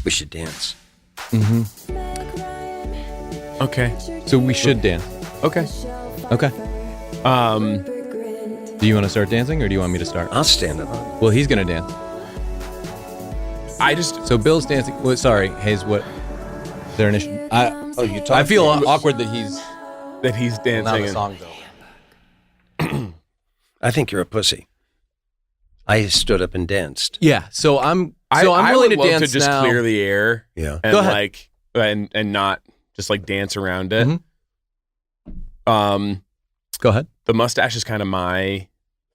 We should dance. Mm-hmm. Okay. So we should dance. Okay. Okay. Do you want to start dancing or do you want me to start? I'll stand up. Well, he's going to dance. So Bill's dancing. Well, sorry, Hayes, what? Is there an issue? I feel awkward that he's dancing. Now the song's over. I think you're a pussy. I stood up and danced. Yeah, so I'm I willing would to love dance to just now. clear the air. Yeah. And Go ahead. like and not just like dance around it. Mm-hmm. Go ahead. The mustache is kind of my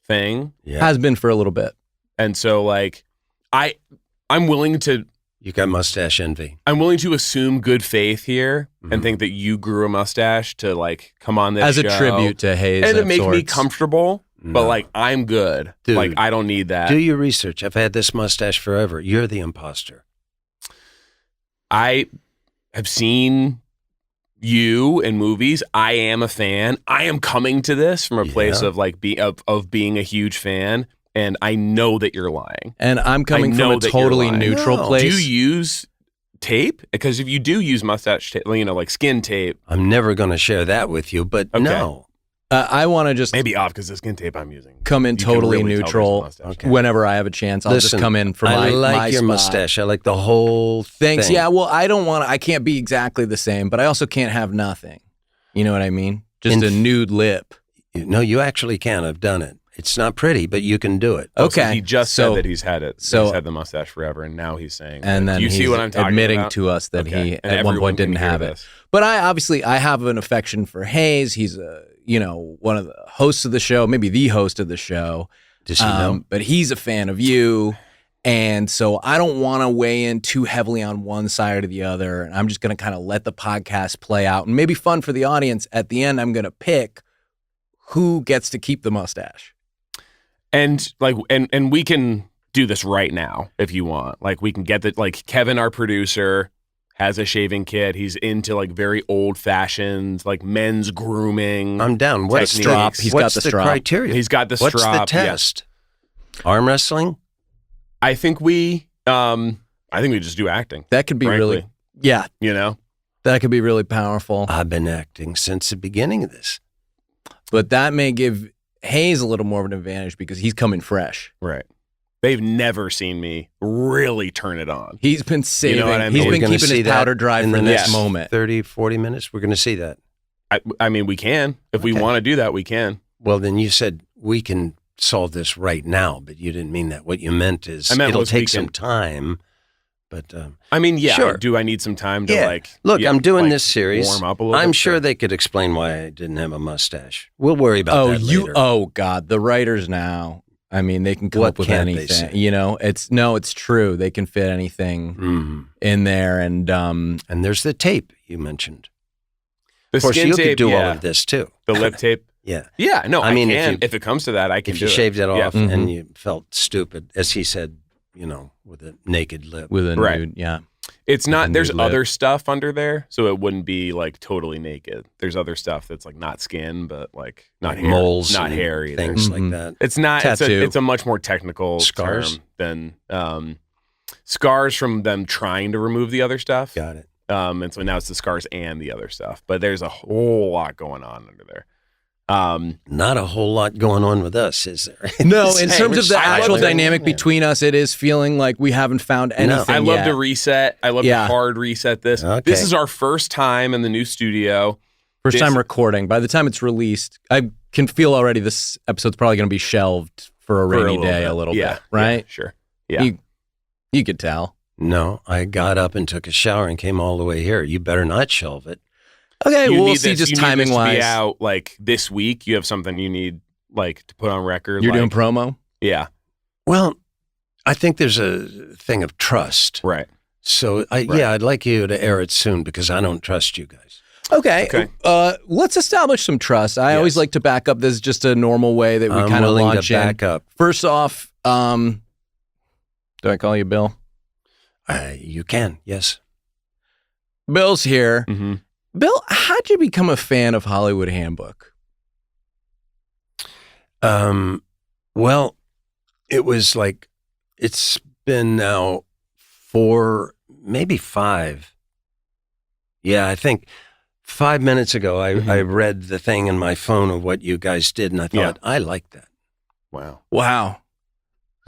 thing. Yeah. Has been for a little bit. And so like I'm willing to You got mustache envy. assume good faith here and think that you grew a mustache to like come on this As show a tribute to Hayes and to of make me sorts. comfortable. But No. like I'm good. Dude, like I don't need that. Do your research. I've had this mustache forever. You're the imposter. I have seen you in movies. I am a fan. I am coming to this from a place Yeah. of like of being a huge fan, and I know that you're lying. And I'm coming I from know a that you're totally lying. neutral No. place. Do you use tape? Because if you do use mustache tape, like skin tape, I'm never going to share that with you, but Okay. no. I want to just maybe off because the skin tape I'm using. come in You can totally really tell neutral there's a mustache. Okay. whenever I have a chance. I'll Listen, just come in for I like my your spot. mustache. I like the whole Thanks. thing. Yeah, well, I can't be exactly the same, but I also can't have nothing. You know what I mean? Just a nude lip. No, you actually can. I've done it. It's not pretty, but you can do it. Oh, so Okay. he just So- said that he's had it. so- he's had the mustache forever, and now he's saying. And that. then Do you see he's what I'm talking admitting about? to us that Okay. he And at one everyone point can didn't hear have it. this. But I have an affection for Hayes. He's one of the hosts of the show, maybe the host of the show. Does he know? But he's a fan of you. And so I don't want to weigh in too heavily on one side or the other. And I'm just going to kind of let the podcast play out. And maybe fun for the audience. At the end, I'm going to pick who gets to keep the mustache. And like, and we can do this right now if you want. Like, we can get the like Kevin, our producer, has a shaving kit. He's into like very old fashioned, like men's grooming. I'm down. What's the techniques. He's got what's the the strop. criteria? He's got the What's strop. the test? Arm wrestling? I think we just do acting. That could be Frankly. really, yeah, You know, that could be really powerful. I've been acting since the beginning of this. But that may give Hayes a little more of an advantage because he's coming fresh. right? They've never seen me really turn it on. He's been saving. You know what I mean? He's We're been gonna keeping see his that powder dry in for the this next moment. 30, 40 minutes. We're going to see that. I mean, we can if we Okay. want to do that. We can. Well, then you said we can solve this right now, but you didn't mean that. What you meant is I meant it'll was take we some can- time. But I mean, yeah. Sure. Do I need some time to like? Look, yeah, I'm doing like, this series. Warm up a little. I'm bit? sure they could explain why I didn't have a mustache. We'll worry about that later. Oh God, the writers now. I mean, they can come What up with can't they anything. say? You know, it's true. They can fit anything Mhm. in there, and And there's the tape you mentioned. The Of course, skin you tape, could do all yeah. of this too. The lip tape. Yeah. Yeah, no, I I mean, mean, if you- if it comes to that, I can If do you shaved it Yeah. off Mhm. and you felt stupid, as he said, with a naked lip. with a Right. nude, yeah. It's not. And There's nude lip. other stuff under there, so it wouldn't be like totally naked. There's other stuff that's like not skin, but like not Like hair, moles, not and hair either. things Mhm. like that. It's not. Tattoo. It's a much more technical Scars? term than scars from them trying to remove the other stuff. Got it. And so now it's the scars and the other stuff. But there's a whole lot going on under there. Not a whole lot going on with us, is there? No, in Hey, terms we're of the silent. actual it. dynamic Yeah. between us, it is feeling like we haven't found anything. I love yet. to reset. I love Yeah. to hard reset this. Okay. This is our first time in the new studio. First This- time recording. By the time it's released, I can feel already this episode's probably going to be shelved for a for rainy little day bit. a little Yeah, bit, right? Yeah, sure. Yeah. You could tell. No, I got up and took a shower and came all the way here. You better not shelve it. Okay, You we'll need see this- just you need timing this to wise. be out like this week. You have something you need like to put on record. You're doing like, promo? yeah, Well, I think there's a thing of trust. right. So, Right. yeah, I'd like you to air it soon because I don't trust you guys. Okay. Okay. Let's establish some trust. I always Yes. like to back up. This is just a normal way that we I'm kind of willing launch to back in. up. First off, do I call you Bill? You can, yes. Bill's here. Mm-hmm. Bill, how'd you become a fan of Hollywood Handbook? Well, it was like, it's been now 4 maybe 5. Yeah, I think 5 minutes ago, I read the thing in my phone of what you guys did, and I thought, I like that. Wow.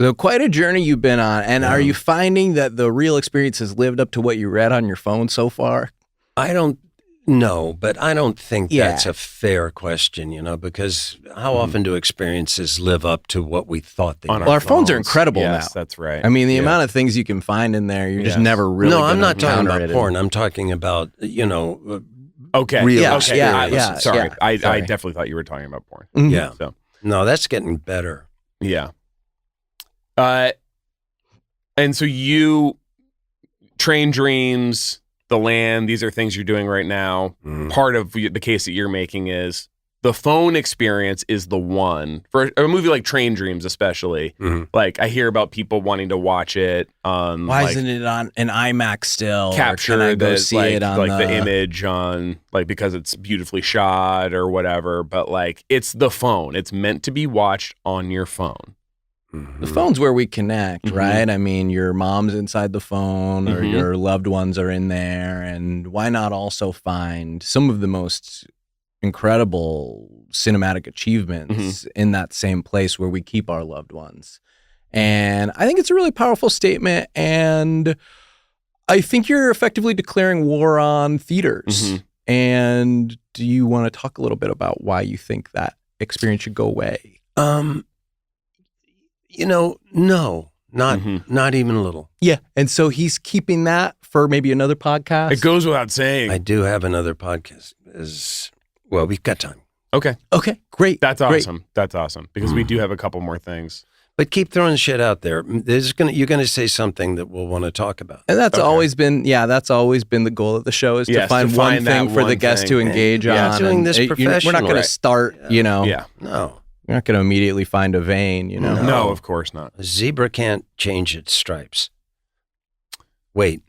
So quite a journey you've been on. And are you finding that the real experience has lived up to what you read on your phone so far? I don't know, but I don't think that's a fair question, because how often do experiences live up to what we thought they were? Well, our phones are incredible now. Yes, that's right. I mean, the amount of things you can find in there, you're just never really No, I'm not talking encounter about it. porn. I'm talking about, Okay. real Yeah, experiences. Sorry. I Sorry. definitely thought you were talking about porn. Mhm. Yeah. So, No, that's getting better. yeah. And so you train dreams, the land, these are things you're doing right now. Part of the case that you're making is the phone experience is the one for a movie like Train Dreams, especially. Like I hear about people wanting to watch it on. Why isn't it on an IMAX still? Capture or can I go the see like, it on like the image on because it's beautifully shot or whatever. But like it's the phone. It's meant to be watched on your phone. The phone's where we connect, right? I mean, your mom's inside the phone or your loved ones are in there. And why not also find some of the most incredible cinematic achievements in that same place where we keep our loved ones? And I think it's a really powerful statement. And I think you're effectively declaring war on theaters. And do you want to talk a little bit about why you think that experience should go away? No, not even a little. Yeah. And so he's keeping that for maybe another podcast. It goes without saying. I do have another podcast. Well, we've got time. Okay. Okay, great. That's great. awesome. That's awesome because we do have a couple more things. But keep throwing shit out there. You're going to say something that we'll want to talk about. And that's always been, that's always been the goal of the show is to find one thing for the guest to engage on. Doing this professionally. We're not going to start, No. We're not going to immediately find a vein, No, of course not. A zebra can't change its stripes. Wait,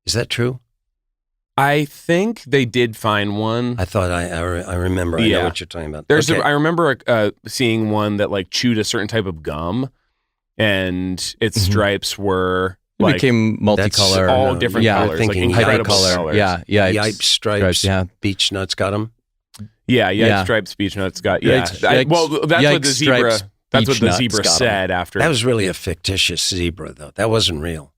is that true? I think they did find one. I thought I remember. I know what you're talking about. I remember seeing one that like chewed a certain type of gum, and its stripes were it became multicolor, all different colors, thinking like incredible color. colors. Yipe stripes. Beach nuts got them. Yeah, stripes, beach nuts got. Yeah, that's what the zebra. That's what the zebra said after. That was really a fictitious zebra, though. That wasn't real.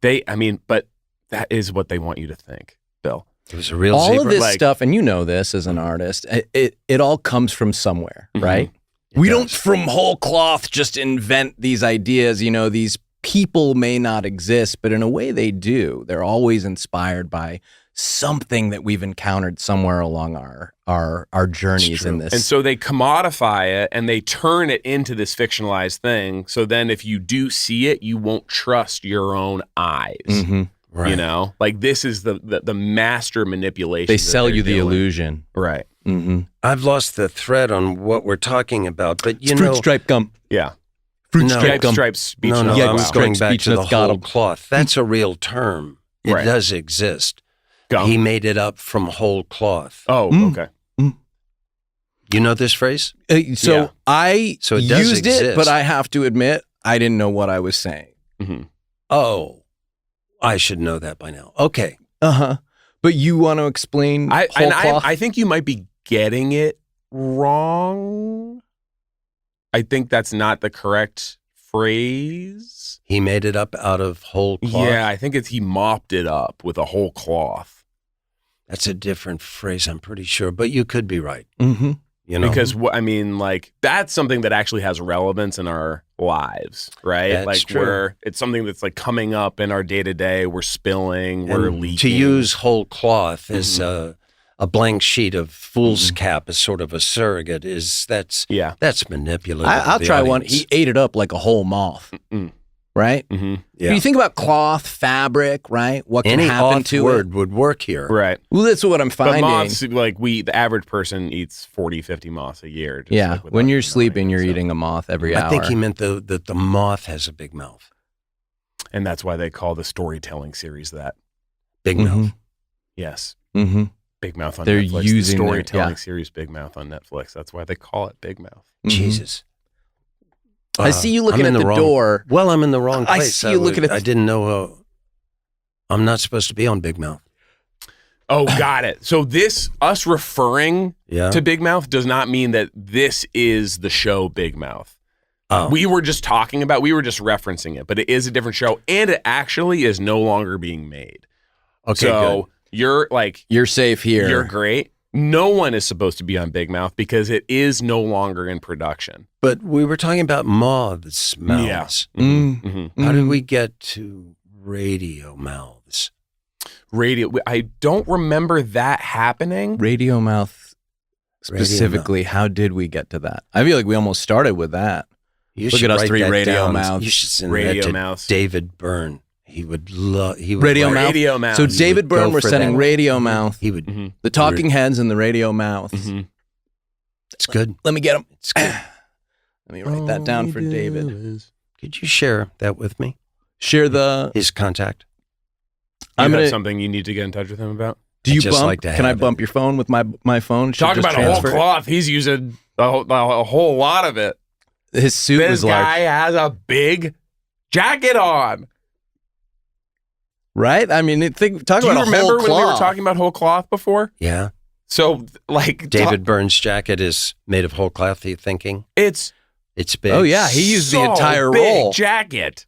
But that is what they want you to think, Bill. It was a real all zebra. All of this stuff, and you know this as an artist, it all comes from somewhere, right? We don't from whole cloth just invent these ideas. These people may not exist, but in a way they do. They're always inspired by something that we've encountered somewhere along our journeys in this. And so they commodify it and they turn it into this fictionalized thing. So then if you do see it, you won't trust your own eyes. Right. Like this is the master manipulation. They sell you the illusion. Right. I've lost the thread on what we're talking about, but fruit stripe gum. Yeah. Fruit stripe gum. Stripes, beach no, nuts. I was going back to the whole them. cloth. That's a real term. It does exist. Gum. He made it up from whole cloth. Oh, okay. You know this phrase? I it does used exist. it, but I have to admit, I didn't know what I was saying. Oh, I should know that by now. Okay. But you want to explain whole cloth? I think you might be getting it wrong. I think that's not the correct phrase. He made it up out of whole cloth? Yeah, I think he mopped it up with a whole cloth. That's a different phrase, I'm pretty sure, but you could be right. Because that's something that actually has relevance in our lives, right? That's true. It's something that's like coming up in our day to day. We're spilling, we're leaking. To use whole cloth as a blank sheet of fool's cap as sort of a surrogate that's manipulative. I'll try one. He ate it up like a whole moth. Right? Yeah. When you think about cloth, fabric, right? What can happen to word would work here. Right. Well, that's what I'm finding. But moths, the average person eats 40, 50 moths a year. When you're sleeping, you're eating a moth every hour. I think he meant that the moth has a big mouth. And that's why they call the storytelling series that. Big mouth. Yes. Big Mouth on They're Netflix. Using the storytelling series Big Mouth on Netflix. That's why they call it Big Mouth. Jesus. I see you looking at the door. Well, I'm in the wrong place. I see you looking at. I didn't know. I'm not supposed to be on Big Mouth. Oh, got it. So us referring to Big Mouth does not mean that this is the show Big Mouth. Oh. We were just referencing it, but it is a different show, and it actually is no longer being made. Okay, so good. You're safe here. You're great. No one is supposed to be on Big Mouth because it is no longer in production. But we were talking about moths' mouths. Yeah. Mm-hmm. How did we get to radio mouths? I don't remember that happening. Radio mouth specifically. How did we get to that? I feel like we almost started with that. Look at us three radio mouths. You should send radio that to mouths. David Byrne. He would love. Radio mouth. Radio mouth. So David Byrne, we're sending that. radio mouth. He would. Mm-hmm. The talking heads and the radio mouth. Mm-hmm. It's good. Let me get him. It's good. Let me write that down for David. Could you share that with me? Share his contact. I'm gonna something you need to get in touch with him about. Do you just bump? like to Can I have bump your phone with my phone? Should Talk just about a whole transfer it? cloth. He's using a whole lot of it. His suit This was large, guy has a big jacket on. right? I mean, talk Do you about a whole remember when we were cloth. talking about whole cloth before? Yeah. So, like, David Byrne's jacket is made of whole cloth. Are you thinking? it's It's big. Oh yeah, he used the so entire big roll. jacket.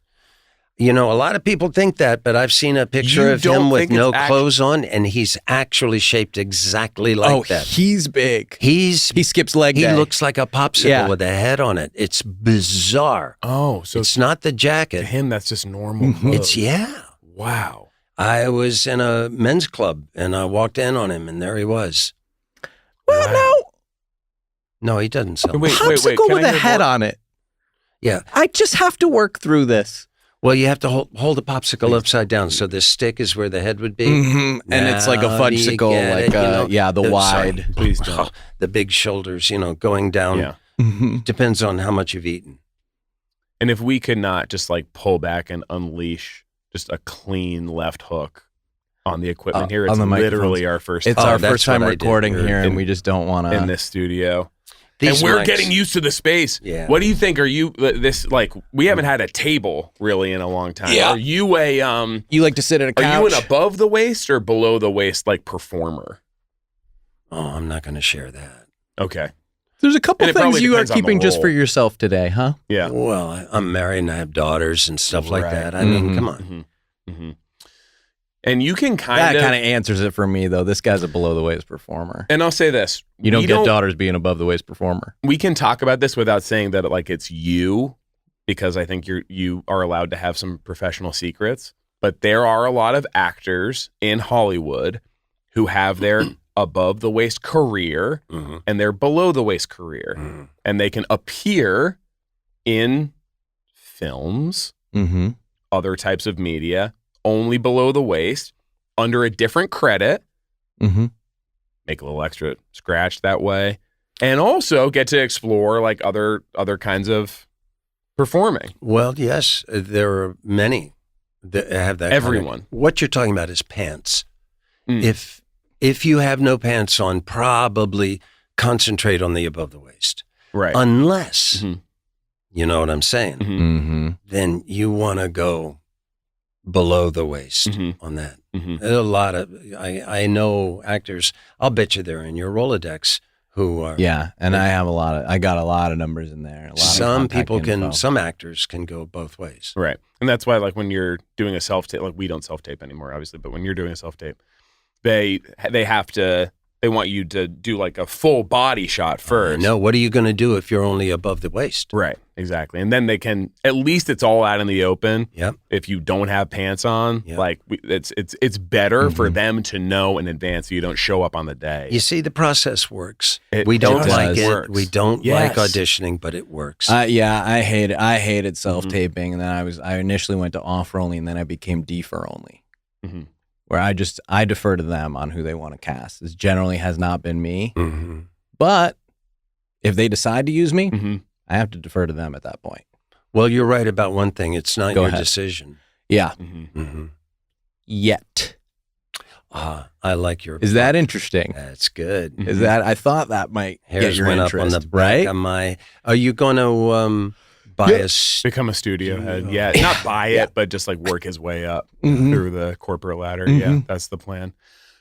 You know, a lot of people think that, but I've seen a picture You of don't him with think no it's clothes on, and he's actually shaped exactly like that. He's big. He skips leg day. looks like a popsicle Yeah. with a head on it. It's bizarre. Oh, so It's not the to jacket. him, that's just normal clothes. It's Wow. I was in a men's club, and I walked in on him, and there he was. Well, Wow. No, he doesn't sell. Wait, popsicle Can with I a hear head more? on it. Yeah. I just have to work through this. Well, you have to hold the popsicle upside down, so the stick is where the head would be. And it's like a Now do you fudgesicle, get like it? You know, the wide. sorry. Please don't. The big shoulders, going down. Yeah. Depends on how much you've eaten. And if we could not just like pull back and unleash just a clean left hook on the equipment here, on it's the literally microphones. our first It's time our that's first time what I did. recording You're here, in- and we just don't want in to. this studio. These and we're mics- getting used to the space. Yeah. What do you think? Are you this like we haven't had a table really in a long time? Yeah. Are you a You like to sit at a couch? Are you an above the waist or below the waist like performer? Oh, I'm not going to share that. Okay. There's a couple And it things probably you are depends on the keeping just for role. yourself today, huh? Yeah. Well, I'm married and I have daughters and stuff like Right. that. I mean, Mhm. come on. Mm-hmm. Mm-hmm. And you can That kind kind of answers it for me, though. This guy's a below the waist performer. and I'll say this. You don't we get daughters being above the waist performer. We can talk about this without saying that like it's you, because I think you are allowed to have some professional secrets. But there are a lot of actors in Hollywood who have their above the waist career Mhm. and their below the waist career, Mhm. and they can appear in films, Mm-hmm. other types of media, only below the waist, under a different credit. Mm-hmm. Make a little extra scratch that way, and also get to explore like other kinds of performing. Well, yes, there are many that have that. Everyone. What you're talking about is pants. Mm. If you have no pants on, probably concentrate on the above the waist. Right. Unless, Mhm. you know what I'm saying, Mhm. Mm-hmm. then you want to go below the waist Mhm. on that. Mhm. There's a lot of, I know actors, I'll bet you they're in your Rolodex who are. Yeah, and I got a lot of numbers in there. A lot of Some contact people can, info. some actors can go both ways. Right. And that's why, like, when you're doing a self tape, like, we don't self tape anymore, obviously, but when you're doing a self tape, they want you to do like a full body shot first. No, what are you going to do if you're only above the waist? Right. Exactly. And then they can, at least it's all out in the open. Yep. If you don't have pants on, Yep. like, it's better for them to know in advance so you don't show up on the day. You see, the process works. It We don't just like it. works. We don't Yes. like auditioning, but it works. Yeah, I hated self taping, and then I initially went to offer only, and then I became defer only, Mhm. where I defer to them on who they want to cast. This generally has not been me, Mhm. but if they decide to use me, Mhm. I have to defer to them at that point. Well, you're right about one thing. It's not Go your ahead. decision. Yeah, Mhm. Mm-hmm. yet I like your. is that interesting? That's good. Mhm. Is that I thought that might get Hairs your went interest, up on the back right? of my. Are you going to buy us. Become a studio head. Yeah, not buy it, but just like work his way up through the corporate ladder. Yeah, that's the plan.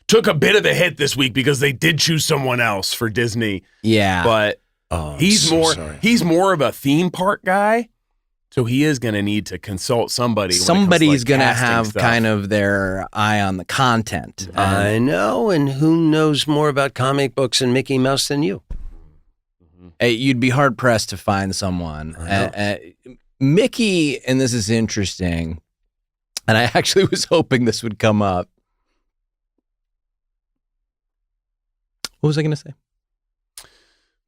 Took a bit of a hit this week because they did choose someone else for Disney. Yeah. But he's more of a theme park guy. So he is going to need to consult somebody. Somebody's going to have kind of their eye on the content. I know, and who knows more about comic books and Mickey Mouse than you? You'd be hard pressed to find someone. Mickey, and this is interesting, and I actually was hoping this would come up. What was I going to say?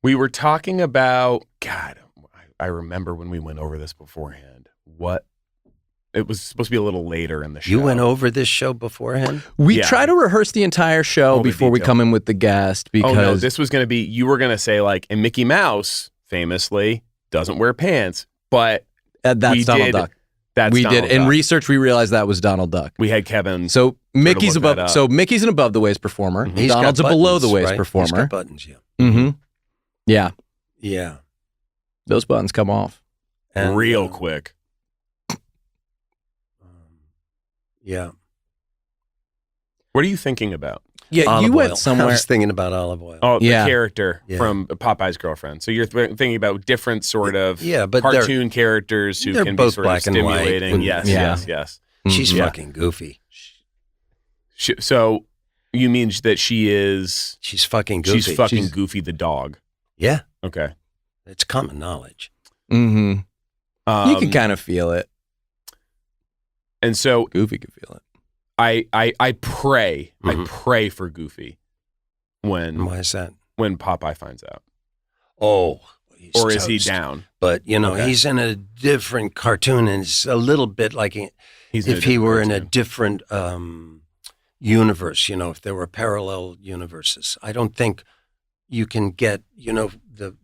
We were talking about, God, I remember when we went over this beforehand. It was supposed to be a little later in the show. You went over this show beforehand? We try to rehearse the entire show before we come in with the guest because... Oh, no, this was going to be, you were going to say like, and Mickey Mouse famously doesn't wear pants, but that's Donald Duck. We did. In research, we realized that was Donald Duck. We had Kevin. So Mickey's above. So Mickey's an above the waist performer. Mm-hmm. Donald's a below the waist performer. He's got buttons, yeah. Mm-hmm. Yeah. Yeah. Those buttons come off and, real quick. Yeah. What are you thinking about? Yeah, olive you went oil. somewhere. I was thinking about olive oil. Oh, the character from Popeye's Girlfriend. So you're thinking about different sort of but cartoon characters who can both be sort black of and white. stimulating. Yes. She's fucking goofy. So you mean that she's fucking goofy. She's fucking Goofy the dog. Yeah. Okay. It's common knowledge. Mm-hmm. You can kind of feel it. And so Goofy can feel it. I pray for Goofy why is that? When Popeye finds out. Oh, or is he down? But he's in a different cartoon, and it's a little bit like if he were in a different universe. If there were parallel universes, I don't think you can get the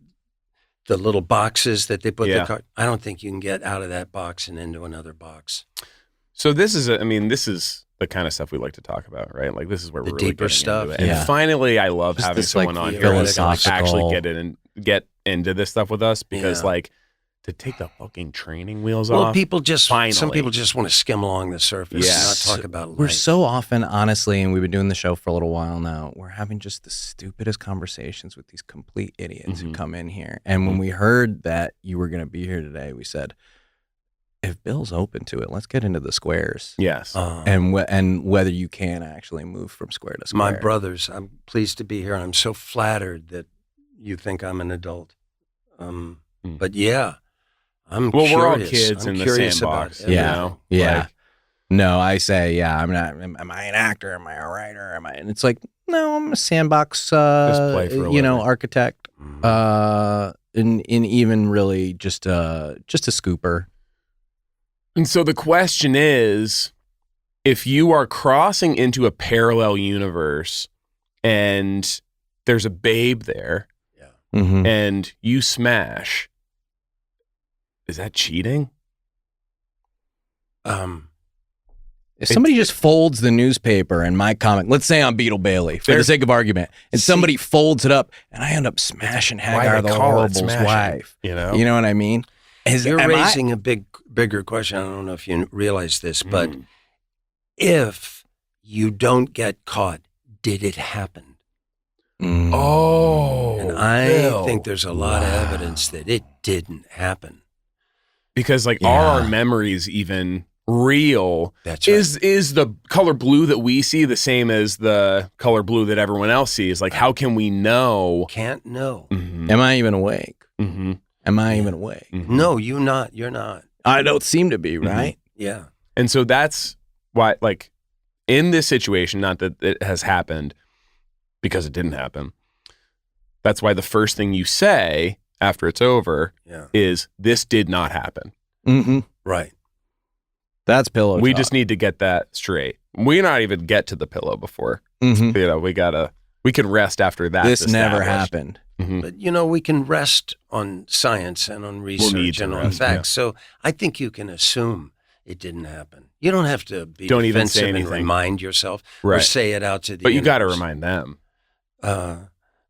little boxes that they put the card. I don't think you can get out of that box and into another box. So this is the kind of stuff we like to talk about, right? Like this is where we're really deeper stuff. into it. And finally, I love having someone on here that can actually get into this stuff with us because to take the fucking training wheels off. Well, some people just want to skim along the surface and not talk about life. We're so often, honestly, and we've been doing the show for a little while now, we're having just the stupidest conversations with these complete idiots who come in here. And when we heard that you were going to be here today, we said, if Bill's open to it, let's get into the squares. Yes. And whether you can actually move from square to square. My brothers, I'm pleased to be here. I'm so flattered that you think I'm an adult. But yeah, I'm curious. We're all kids in the sandbox. No, I say, am I an actor? Am I a writer? And it's like, no, I'm a sandbox, architect. And even really just a scooper. And so the question is, if you are crossing into a parallel universe and there's a babe there and you smash, is that cheating? If somebody just folds the newspaper and my comic, let's say I'm Beetle Bailey, for the sake of argument, and somebody folds it up and I end up smashing Hagar the Horrible's wife. You know what I mean? You're raising a bigger question. I don't know if you realize this, but if you don't get caught, did it happen? Oh. And I think there's a lot of evidence that it didn't happen. Because are our memories even real? That's right. Is the color blue that we see the same as the color blue that everyone else sees? Like, how can we know? Can't know. Am I even awake? Am I even awake? No, you're not. You're not. I don't seem to be, right? Yeah. And so that's why, in this situation, not that it has happened because it didn't happen. That's why the first thing you say after it's over is, this did not happen. Right. That's pillow We talk. just need to get that straight. We not even get to the pillow before. We can rest after that. This never happened. But, we can rest on science and on research and on facts. So I think you can assume it didn't happen. You don't have to be defensive and remind yourself or say it out to the But you got to remind them.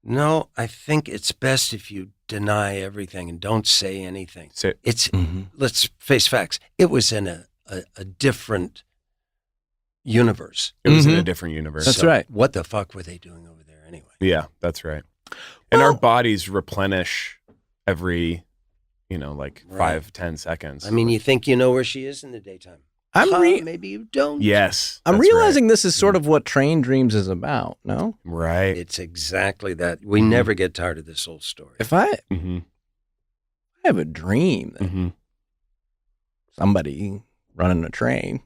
No, I think it's best if you deny everything and don't say anything. So, It's let's face facts. It was in a different universe. it was in a different universe. That's right. What the fuck were they doing over there anyway? Yeah, that's right. And our bodies replenish every, like Right. 5-10 seconds. I mean, you think you know where she is in the daytime. Maybe you don't. yes. I'm that's realizing this is sort of what Train Dreams is about, no? right. It's exactly that. We never get tired of this old story. If I Mm-hmm. have a dream that Mm-hmm. somebody running a train,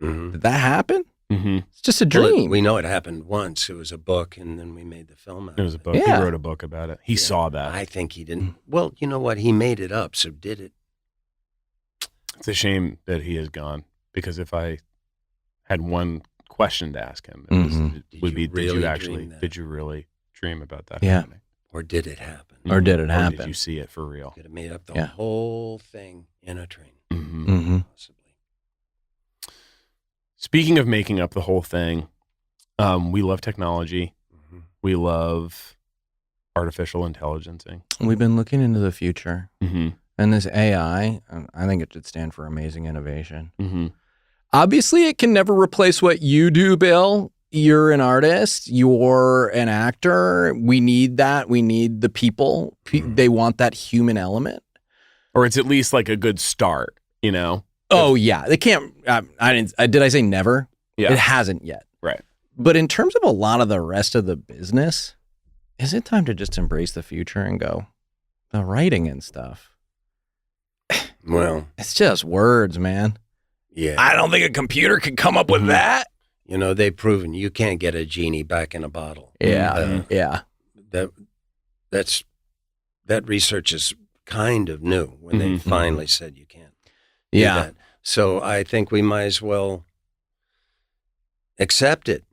Mhm. did that happen? Mm-hmm. It's just a Well, dream. we know it happened once. It was a book, and then we made the film out It was a of book. Yeah. He wrote a book about it. He Yeah. saw that. I think he didn't. Well, you know what? He made it up, so did it. It's a shame that he is gone, because if I had one question to ask him, it was, Mhm. it would Did be, you really did you really dream about that Yeah. happening? Or did it happen? Or did it Or happen? did you see it for real? Could have made up the Yeah. whole thing in a train, Mm-hmm. Mm-hmm. possibly. Speaking of making up the whole thing, we love technology. Mhm. We love artificial intelligencing. We've been looking into the future, Mm-hmm. and this AI, I think it should stand for amazing innovation. Mm-hmm. Obviously, it can never replace what you do, Bill. You're an artist. You're an actor. We need that. We need the people. They want that human element. Or it's at least like a good start, Oh yeah, they can't. I didn't. Did I say never? Yeah. It hasn't yet. Right. But in terms of a lot of the rest of the business, is it time to just embrace the future and go, the writing and stuff? Well, It's just words, man. yeah. I don't think a computer can come up with Mhm. that. They've proven you can't get a genie back in a bottle. Yeah, yeah. That research is kind of new when they Mhm. finally said you can't do Yeah. that. So I think we might as well accept it.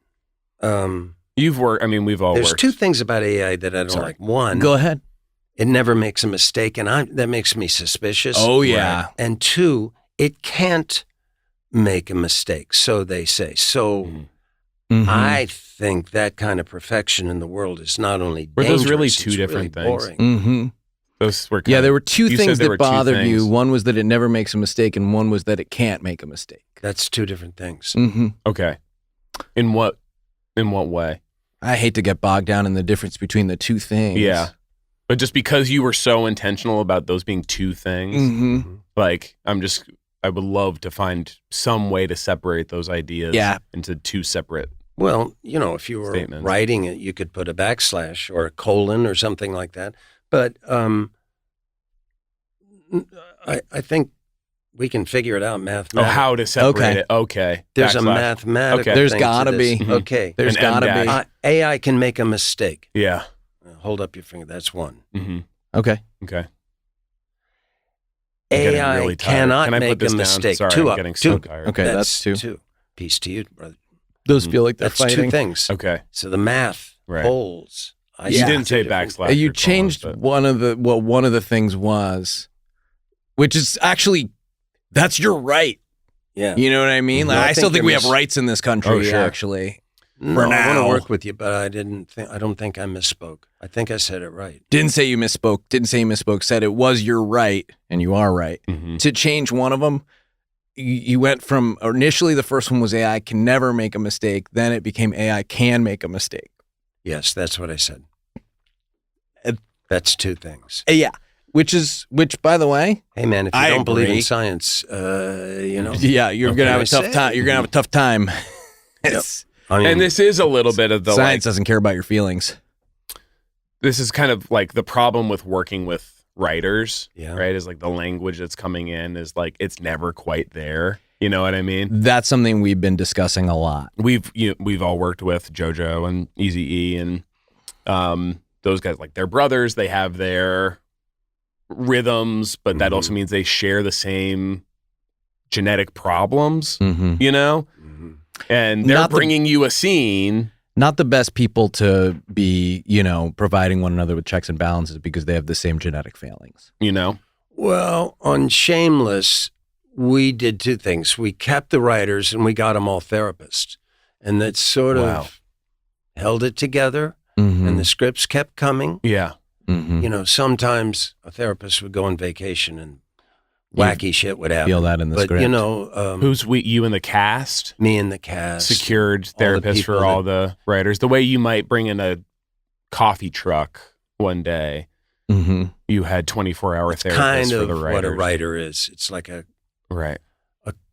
You've worked. I mean, we've all There's worked. two things about AI that I don't Sorry. like. One, Go ahead. it never makes a mistake, and that makes me suspicious. Oh, yeah. And two, it can't make a mistake, so they say. So Mhm. Mhm. I think that kind of perfection in the world is not only Were dangerous, those really it's two different really things? boring. Mhm. Those were Yeah, kind there of- were two you said things there that were two bothered you. things. One was that it never makes a mistake, and one was that it can't make a mistake. That's two different things. Mm-hmm. Okay. In what way? I hate to get bogged down in the difference between the two things. Yeah. But just because you were so intentional about those being two things, Mm-hmm. like I would love to find some way to separate those ideas Yeah. into two separate. Well, if you were Statements. writing it, you could put a backslash or a colon or something like that. But I think we can figure it out Oh, mathematically. how to separate Okay. it. Okay. There's a Backslash. mathematical Okay. There's thing to gotta this. be. Mhm. Okay. There's An got to M be. dash. AI can make a mistake. Yeah. Hold up your finger. That's one. Mm-hmm. Okay. Okay. I'm getting AI really tired. cannot Can I put make this a down? mistake. Sorry, two I'm up. getting so two. tired. Okay, that's two. two. Peace to you, brother. Those feel like they're That's fighting. two things. Okay. So the math Right. holds. I You see didn't two say different- backslash. You or colons, changed but- one of the things was, which is actually, that's your right. Yeah. You know what I mean? Like, No, I I still think think we you're have rights in this country. Oh, sure. Actually, No, for I want now. to work with you, but I don't think I misspoke. I think I said it right. didn't say you misspoke. Didn't say you misspoke. Said it was your right, and you are right Mhm. to change one of them. You went from initially the first one was AI can never make a mistake. Then it became AI can make a mistake. Yes, that's what I said. Uh, That's two things. Yeah, which by the way, Hey, man, if you I don't believe agree. in science, yeah, you're What gonna can have I a tough say? time. You're gonna have a tough time. It's- I mean, And this is a little bit of the Science doesn't care about your feelings. this is kind of like the problem with working with writers, Yeah. right? Is like the language that's coming in is like it's never quite there. You know what I mean? That's something we've been discussing a lot. We've all worked with JoJo and Eazy-E and those guys, like they're brothers. They have their rhythms, but that also means they share the same genetic problems. Mm-hmm. You know, mhm. and they're Not the- bringing you a scene. Not the best people to be, providing one another with checks and balances because they have the same genetic failings. You know, Well, on Shameless, we did two things. We kept the writers and we got them all therapists. And that sort Wow. of held it together. Mm-hmm. And the scripts kept coming. yeah. You know, sometimes a therapist would go on vacation and wacky shit would happen. Feel that in the but, script. you know, Who's you in the cast? me and the cast. Secured all the therapist people for all the writers. The way you might bring in a coffee truck one day. Mm-hmm. You had 24-hour therapists kind for of the writers. what a writer is. It's like a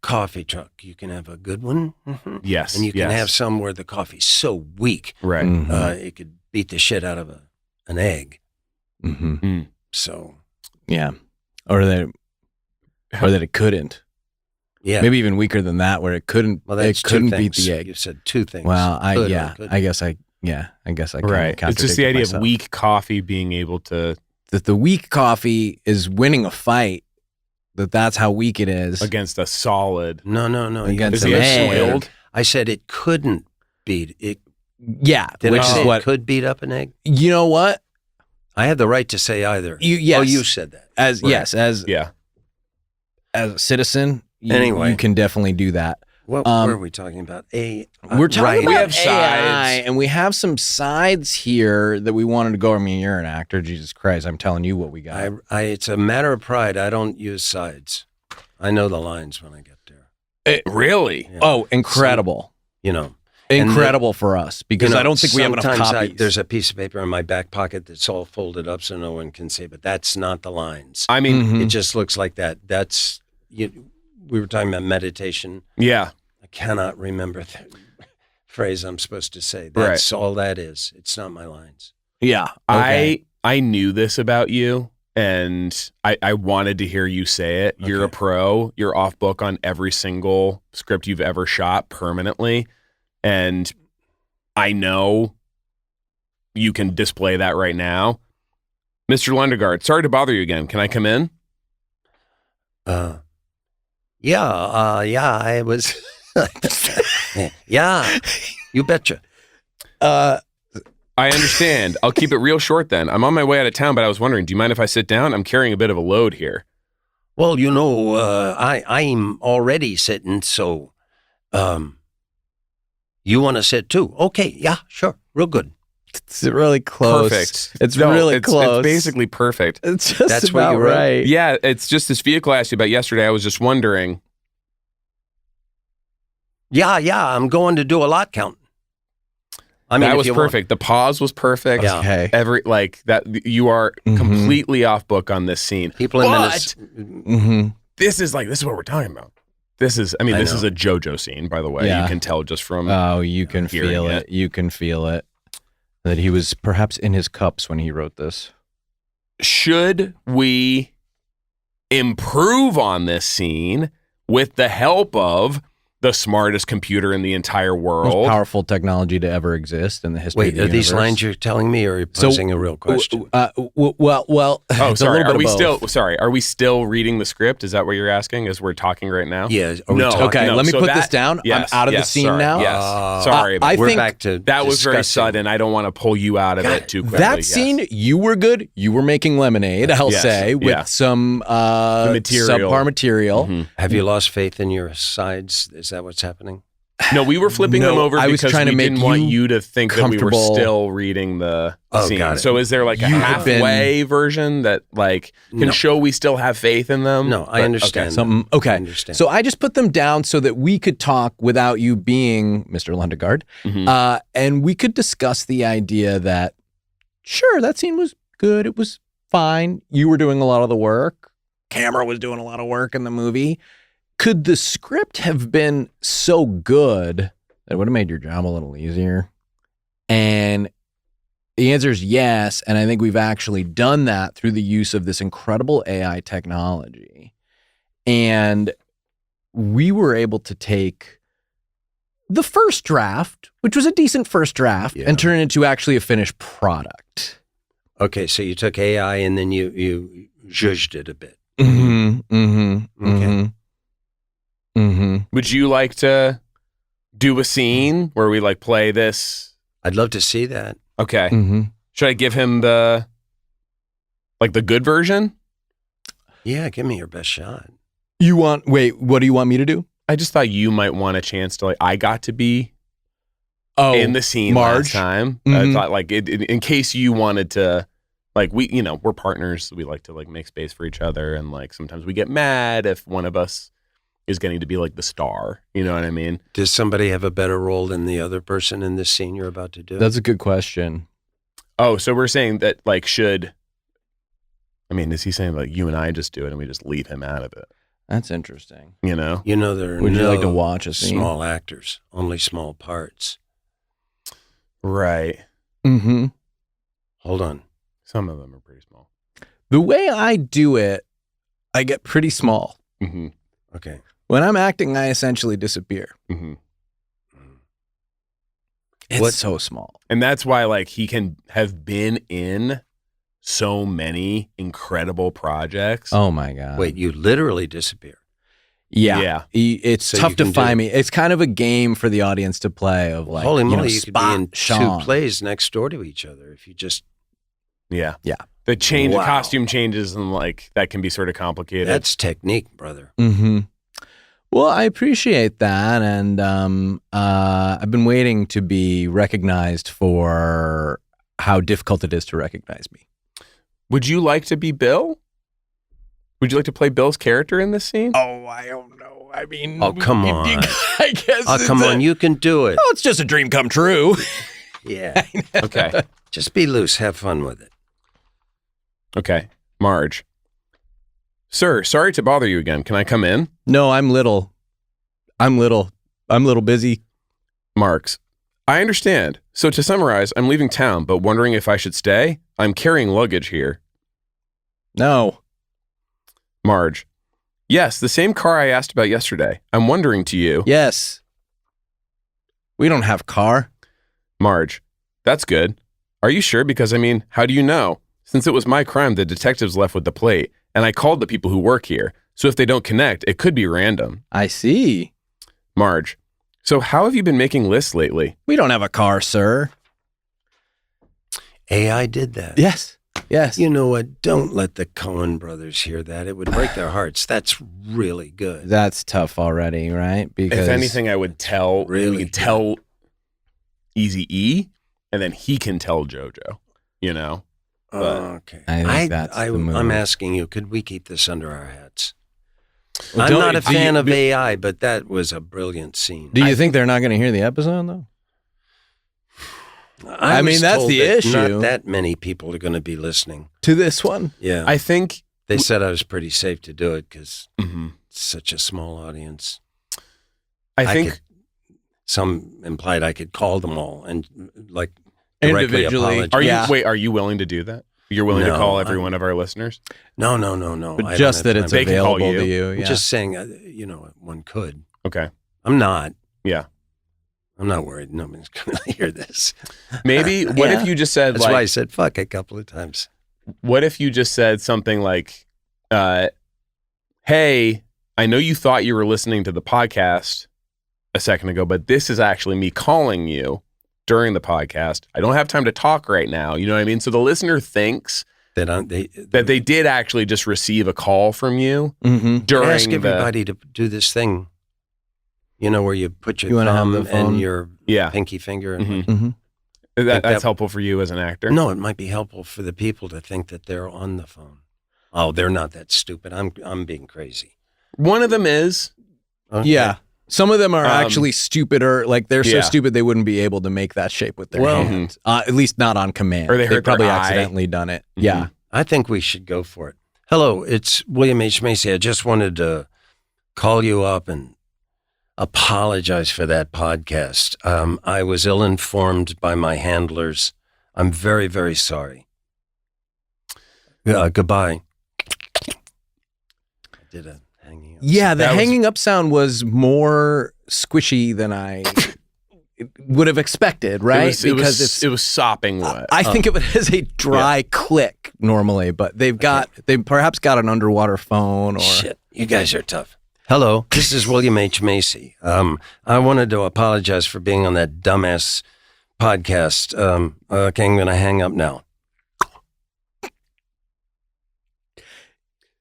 coffee truck. You can have a good one. Yes. And you can have some where the coffee's so weak. Right. It could beat the shit out of an egg. Mm-hmm. So. Yeah. Or that it couldn't. Yeah. Maybe even weaker than that, where it couldn't. Well, that's it couldn't two beat things. the egg. You said two things. Well, I Could or guess I kind Right. of It's just the idea myself. of weak coffee being able to That the weak coffee is winning a fight. That's how weak it is. against a solid. No. Against Is the an egg egg. spoiled? I said it couldn't beat it. Yeah, Did which I is say what it could beat up an egg? you know. What I have the right to say either. yes. Oh, you said that. as Right. yes as Yeah. as a citizen. Anyway. you can definitely do that. What were we talking about? We're talking right. about We have AI, sides. and we have some sides here that we wanted to go. I mean, you're an actor, Jesus Christ! I'm telling you what we got. It's a matter of pride. I don't use sides. I know the lines when I get there. Really? Yeah. Oh, incredible! You know, Incredible for us because you know, I don't think we have enough sometimes copies. there's a piece of paper in my back pocket that's all folded up so no one can see, but that's not the lines. I mean, Mhm. It just looks like that. We were talking about meditation. yeah. I cannot remember the phrase I'm supposed to say. That's all that is. It's not my lines. Yeah, okay. I knew this about you, and I wanted to hear you say it. You're a Okay. pro. You're off book on every single script you've ever shot permanently, and I know you can display that right now. Mr. Lundegaard, sorry to bother you again. Can I come in? Yeah, I was. Yeah, you betcha. I understand. I'll keep it real short then. I'm on my way out of town, but I was wondering, do you mind if I sit down? I'm carrying a bit of a load here. Well, you know, I'm already sitting, so you want to sit too? Okay, yeah, sure, real good. It's really close. Perfect. It's really close. It's basically perfect. It's just That's what about you wrote? right. Yeah, it's just this vehicle I asked you about yesterday. I was just wondering. Yeah, I'm going to do a lot count. I mean, That if was you want- perfect. The pause was perfect. Yeah. Okay. Every like that, you are Mhm. completely off book on this scene. People in But Minnesota. Mm-hmm. this is what we're talking about. This is I this know. is a JoJo scene, by the way. Yeah. You can tell just from Oh, you can hearing feel it. it. You can feel it. That he was perhaps in his cups when he wrote this. should we improve on this scene with the help of the smartest computer in the entire Most world? powerful technology to ever exist in the history Wait, of the are these universe. lines you're telling me, or are you So, posing a real question? Well, Oh, it's a sorry. little bit Are we of still both. sorry? Are we still reading the script? Is that what you're asking? As we're talking right now? Yeah. Are we No. talking- Okay, No, let me so put that- this down. Yes, I'm out of the yes, scene sorry, now. Yes. Sorry. I We're think back to That was very discussing. sudden. I don't want to pull you out of it too quickly. That Yes. scene, you were good. You were making lemonade, I'll Yes, say, with yeah. some material. subpar material. Mhm. Have you lost faith in your sides? Is that what's happening? No, we were flipping No, them over I was because trying to we make didn't want you you to think that we were comfortable. still reading the Oh, scene. got it. So is there like a You have been- halfway version that like can No. show we still have faith in them? No, I But- understand. okay. Something I okay. understand. So I just put them down so that we could talk without you being Mr. Lundegaard, Mhm. and we could discuss the idea that sure, that scene was good. It was fine. You were doing a lot of the work. Camera was doing a lot of work in the movie. Could the script have been so good that it would have made your job a little easier? And the answer is yes. And I think we've actually done that through the use of this incredible AI technology. And we were able to take the first draft, which was a decent first draft, Yeah. and turn it into actually a finished product. Okay, so you took AI and then you zhuzhed it a bit. Mm-hmm. Mm-hmm. Okay. Mm-hmm. Mm-hmm. Would you like to do a scene where we like play this? I'd love to see that. Okay. Mm-hmm. Should I give him the good version? Yeah, give me your best shot. Wait, what do you want me to do? I just thought you might want a chance to I got to be Oh, in the scene Marge? last time. Mhm. I thought in case you wanted to like we're partners. We like to like make space for each other, and like sometimes we get mad if one of us is getting to be like the star. You know what I mean? Does somebody have a better role than the other person in this scene you're about to do? That's a good question. Oh, so we're saying that like is he saying like you and I just do it and we just leave him out of it? That's interesting. There are Would you like to watch a scene? Small actors, only small parts. Right. Mm-hmm. Hold on. Some of them are pretty small. The way I do it, I get pretty small. Mm-hmm. Okay. When I'm acting, I essentially disappear. Mm-hmm. It's so small. And that's why like he can have been in so many incredible projects. Oh my God. Wait, you literally disappear. Yeah. It's So tough you to can find me. It's kind of a game for the audience to play of like, Holy moly, you could be spot in Sean. 2 plays next door to each other if you just... Yeah. Yeah. The Wow. costume changes and like that can be sort of complicated. That's technique, brother. Mm-hmm. Well, I appreciate that. And I've been waiting to be recognized for how difficult it is to recognize me. Would you like to be Bill? Would you like to play Bill's character in this scene? Oh, I don't know. I mean, Oh, come on. I guess. Oh, come on, you can do it. Oh, it's just a dream come true. Yeah. Okay. Just be loose. Have fun with it. Okay. Marge. Sir, sorry to bother you again. Can I come in? No, I'm little. I'm a little busy. Marks. I understand. So to summarize, I'm leaving town, but wondering if I should stay? I'm carrying luggage here. No. Marge. Yes, the same car I asked about yesterday. I'm wondering to you. Yes. We don't have car. Marge. That's good. Are you sure? Because how do you know? Since it was my crime, the detectives left with the plate, and I called the people who work here. So if they don't connect, it could be random. I see. Marge. So how have you been making lists lately? We don't have a car, sir. AI did that. Yes. Yes. You know what? Don't let the Coen brothers hear that. It would break their hearts. That's really good. That's tough already, right? Because If anything, I would tell, Really we could tell Eazy-E, and then he can tell JoJo, But Okay. I think that's the move. I'm asking you, could we keep this under our hats? Well, I'm don't- not a do you- fan of AI, but that was a brilliant scene. Do you think they're not going to hear the episode, though? I mean, was that's told the that issue. Not that many people are going to be listening. To this one? Yeah. I think They said I was pretty safe to do it because Mhm. it's such a small audience. I think Some implied I could call them all and like directly Individually. apologize. are you willing to do that? You're willing to No, call every one of our listeners? No. But I just don't that have it's time. They can call available you. to you. I'm Yeah. just saying, one could. Okay. I'm not. Yeah. I'm not worried. Nobody's going to hear this. Maybe what Yeah. if you just said That's why I like said fuck a couple of times. what if you just said something like hey, I know you thought you were listening to the podcast a second ago, but this is actually me calling you during the podcast. I don't have time to talk right now. You know what I mean? So the listener thinks that they did actually just receive a call from you Mm-hmm. during ask everybody to do this thing. Where you put You your wanna have thumb the phone? and your Yeah. pinky finger. And Mhm. Mm-hmm. That's that- helpful for you as an actor. No, it might be helpful for the people to think that they're on the phone. Oh, they're not that stupid. I'm being crazy. One of them is Okay. Yeah. Some of them are Um, actually stupider. Like they're so yeah. stupid they wouldn't be able to make that shape with their Well- hand. At least not on command. Or they They've hurt their probably eye. accidentally done it. Mhm. Yeah. I think we should go for it. Hello, it's William H. Macy. I just wanted to call you up and apologize for that podcast. I was ill-informed by my handlers. I'm very, very sorry. Goodbye. I did a hanging up. Yeah, the That was- hanging up sound was more squishy than I would have expected, right? it was sopping wet. I think of it as a dry click normally, but they perhaps got an underwater phone or Shit, you guys are tough. Hello, this is William H. Macy. I wanted to apologize for being on that dumbass podcast. Okay, I'm going to hang up now.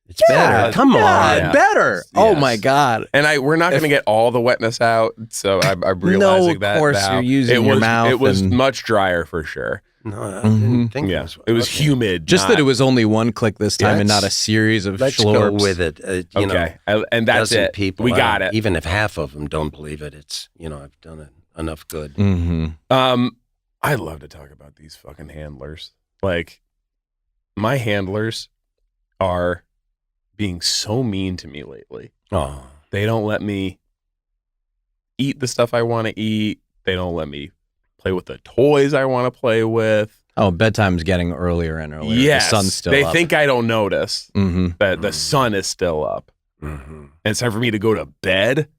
It's better. Come on. Yeah. better. Oh Yes. my God. And we're not going to get all the wetness out, so I'm realizing of that. course, now. you're using it your was, mouth It was and- much drier for sure. No, I didn't think Yeah, it was humid. Just that it was only one click this time and not a series of Let's schlorps. go with it. And that's it. People, we got it. Even if half of them don't believe it, it's I've done enough good. I'd love to talk about these fucking handlers. Like, my handlers are being so mean to me lately. Oh, they don't let me eat the stuff I want to eat. They don't let me play with the toys I want to play with. Oh, bedtime's getting earlier and earlier. Yes, the sun's still they up. think I don't notice that the sun is still up. And it's time for me to go to bed.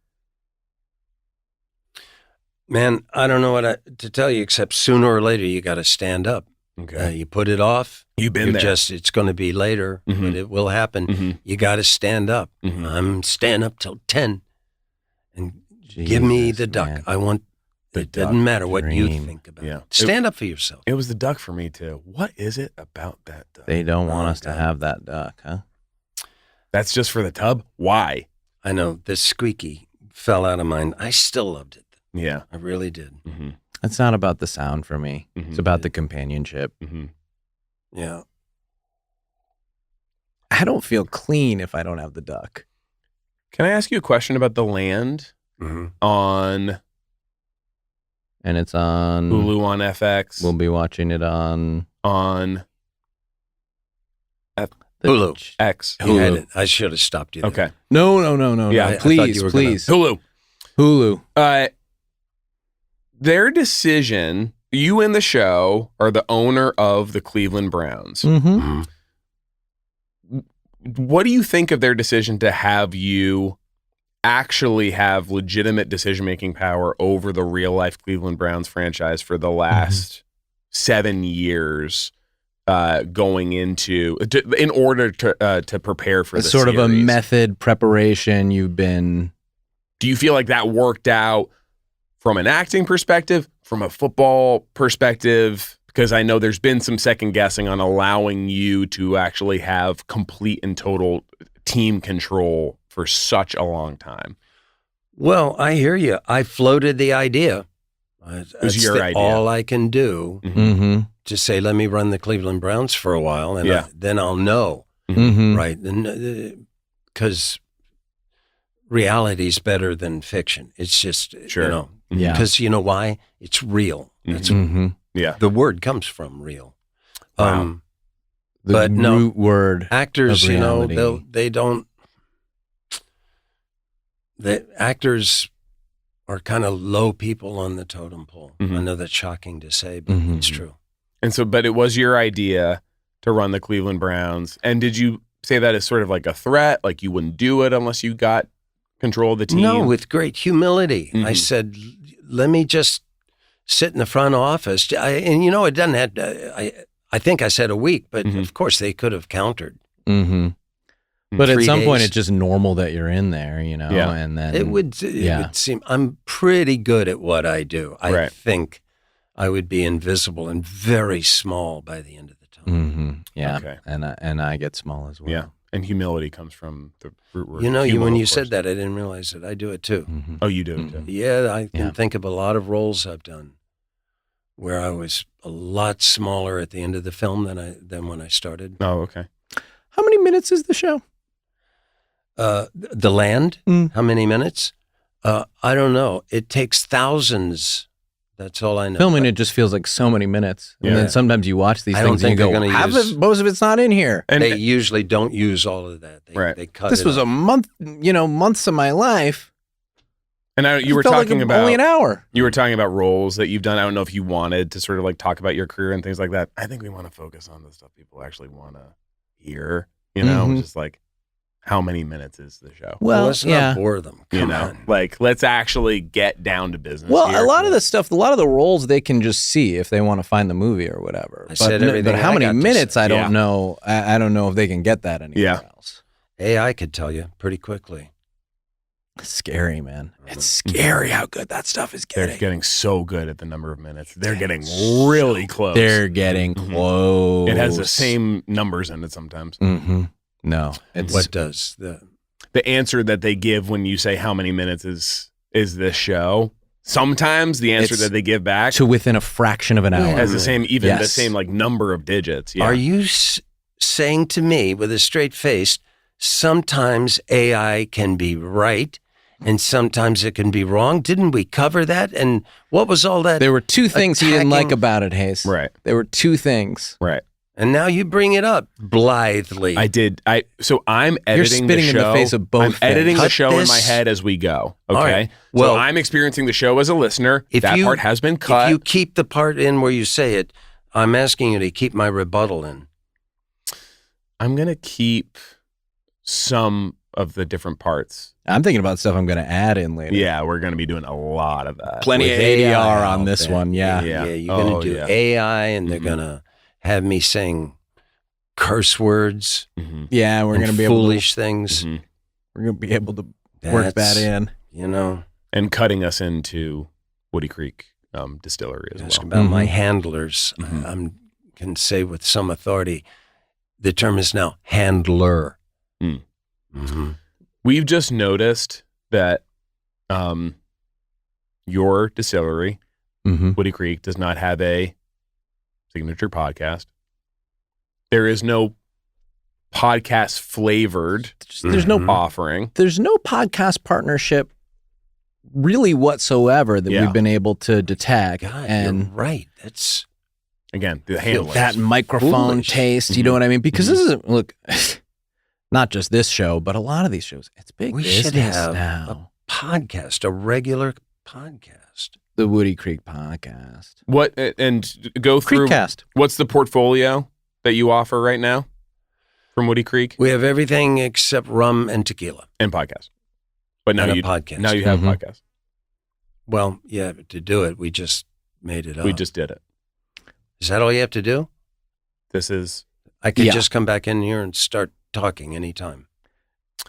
Man, I don't know what to tell you, except sooner or later you got to stand up. Okay. You put it off. You've been there. It's going to be later, but it will happen. You got to stand up. I'm staying up till 10. And give me the duck. Man. I want it. Doesn't matter what you think about it. Stand up for yourself. It was the duck for me, too. What is it about that duck? They don't want us to have that duck, huh? That's just for the tub? Why? I know. The squeaky fell out of mine. I still loved it. Yeah. I really did. It's not about the sound for me. It's about the companionship. Yeah. I don't feel clean if I don't have the duck. Can I ask you a question about the land on... And it's on... Hulu on FX. We'll be watching it on... Hulu. X. You had it. I should have stopped you there. Okay. No. Yeah, no. Please. Hulu. Their decision, you in the show are the owner of the Cleveland Browns. What do you think of their decision to have you actually have legitimate decision-making power over the real-life Cleveland Browns franchise for the last 7 years going into, in order to prepare for the sort series? of a method preparation you've been... Do you feel like that worked out from an acting perspective, from a football perspective? Because I know there's been some second guessing on allowing you to actually have complete and total team control for such a long time. Well, I hear you. I floated the idea. It was your idea. All I can do to say, let me run the Cleveland Browns for a while, and then I'll know, right? Because reality's better than fiction. It's just, because you know why? It's real. It's the word comes from real. The but root word actors, of reality. they don't. The actors are kind of low people on the totem pole. I know that's shocking to say, but it's true. And so, but it was your idea to run the Cleveland Browns. And did you say that as sort of like a threat? Like you wouldn't do it unless you got control of the team? No, with great humility. I said, let me just sit in the front office. And it doesn't have I think I said a week, but of course they could have countered. But at some point, days. it's just normal that you're in there, and then it would seem I'm pretty good at what I do. I think I would be invisible and very small by the end of the time. Yeah, okay. and I get small as well. Yeah, and humility comes from the root word. When you said that, I didn't realize that I do it too. Oh, you do it too. Yeah, I can think of a lot of roles I've done where I was a lot smaller at the end of the film than when I started. Oh, okay. How many minutes is the show? The Land, how many minutes? I don't know. It takes thousands. That's all I know. Filming it just feels like so many minutes. And then sometimes you watch these things and you go, most of it's not in here. And they usually don't use all of that. They cut this it was off. a month, months of my life. And you were felt talking like about only an hour. You were talking about roles that you've done. I don't know if you wanted to sort of like talk about your career and things like that. I think we want to focus on the stuff people actually want to hear. Just like, how many minutes is the show? Well, let's not bore them. Come on. Like, let's actually get down to business. Well, here. a lot of the roles they can just see if they want to find the movie or whatever. But how many minutes? I don't know. I don't know if they can get that anywhere else. AI could tell you pretty quickly. It's scary, man. It's scary how good that stuff is getting. They're getting so good at the number of minutes. They're getting really close. They're getting close. It has the same numbers in it sometimes. No. What does the answer that they give when you say how many minutes is this show Sometimes the answer It's that they give back to within a fraction of an hour. has the same, the Yes. same like number of digits. Yeah. Are you saying to me with a straight face, sometimes AI can be right and sometimes it can be wrong? Didn't we cover that? And what was all that? There were two things he didn't like attacking- about it, Hayes. Right. There were two things. Right. And now you bring it up blithely. I did. So I'm editing spitting the in the show. face of both I'm editing things. the show in Cut my this. head as we go. Okay. All right. Well, Well, I'm experiencing the show as a listener. If That you- part has been cut. If you keep the part in where you say it, I'm asking you to keep my rebuttal in. I'm gonna keep some of the different parts. I'm thinking about stuff I'm going to add in later. Yeah, we're gonna be doing a lot of that. Plenty With of ADR AI, on I'll this bet. one. Yeah. Yeah. You're going Oh, to do yeah. AI and they're Mhm. going to have me saying curse words Mhm. Yeah, we're and going to be able to, foolish things. Mhm. we're going to be able to work that That's, in. You know, And cutting us into Woody Creek Distillery as ask well. about my Mhm. handlers. Mhm. I can say with some authority, the term is now handler. Mm. Mhm. We've just noticed that your distillery, Mm-hmm. Woody Creek, does not have a signature podcast. There is no podcast flavored There's no Mhm. offering. there's no podcast partnership really whatsoever that Yeah. we've been able to detect. God, and you're right. That's Again, the Feel handlers. that microphone foolish. taste, you know Mhm. what I mean? Because this is, look, not just this show, but a lot of these shows, it's big We should business have now. podcast, a regular podcast. The Woody Creek podcast. What and go through Creekcast. what's the portfolio that you offer right now from Woody Creek We have everything except rum and tequila and podcast. But now and a you podcast. now you have Mhm. podcast. Well, yeah, to do it, we just made it up. We just did it. Is that all you have to do? This is I could Yeah. just come back in here and start talking anytime.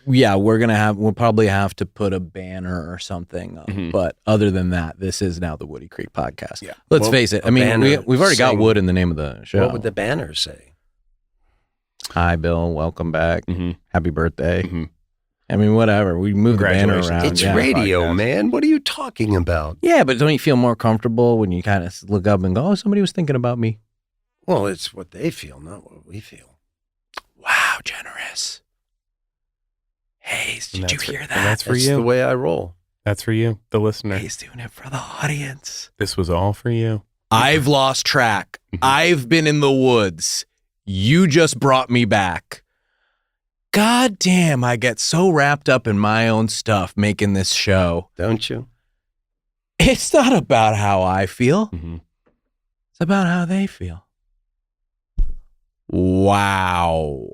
Yeah, we'll probably have to put a banner or something up. Mhm. But other than that, this is now the Woody Creek podcast. Yeah. Let's Well, face it. a I mean, banner we've already got saying- Wood in the name of the show. What would the banner say? Hi, Bill. Welcome back. Mhm. Happy birthday. Mhm. I mean, whatever. We move the banner Congratulations. around. It's yeah. radio, podcast. man. What are you talking about? Yeah, but don't you feel more comfortable when you kind of look up and go, oh, somebody was thinking about me? Well, it's what they feel, not what we feel. Wow, generous. Hayes, And did you that's for- hear and that? that's for That's you. the way I roll. That's for you, the listener. Hayes doing it for the audience. This was all for you. I've lost track. Mhm. I've been in the woods. You just brought me back. God damn, I get so wrapped up in my own stuff making this show. Don't you? It's not about how I feel. Mhm. It's about how they feel. Wow.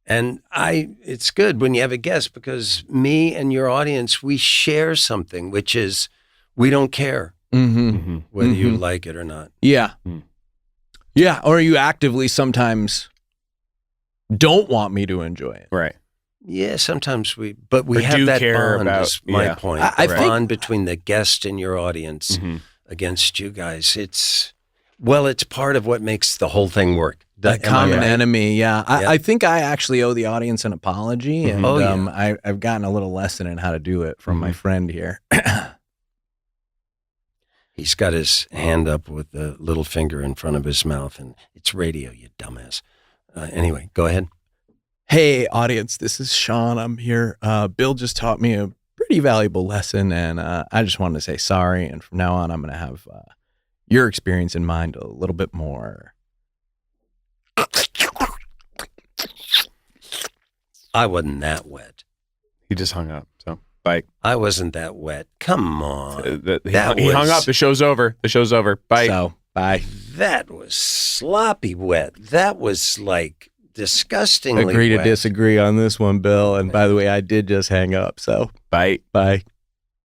And it's good when you have a guest because me and your audience, we share something, which is we don't care Mm-hmm. Mhm. whether you Mhm. like it or not. Yeah. Mm. Yeah. Or you actively sometimes don't want me to enjoy it. Right. Yeah, sometimes but we Or have do that care bond, about- is my yeah. point. I The think- bond between the guest and your audience Mhm. against you guys. It's part of what makes the whole thing work. A Am I common right? enemy, yeah. Yeah. I think I actually owe the audience an apology, and Oh, yeah. I've gotten a little lesson in how to do it from my Mhm. friend here. He's got his hand up with the little finger in front of his mouth, and it's radio, you dumbass. Anyway, go ahead. Hey, audience, this is Sean. I'm here. Bill just taught me a pretty valuable lesson, and I just wanted to say sorry. And from now on, I'm going to have your experience in mind a little bit more. I wasn't that wet. He just hung up. So bye. I wasn't that wet. Come on. He hung up. The show's over. The show's over. Bye. So, bye. That was sloppy wet. That was like disgustingly Agree to wet. disagree on this one, Bill. And by the way, I did just hang up. So, Bye. bye.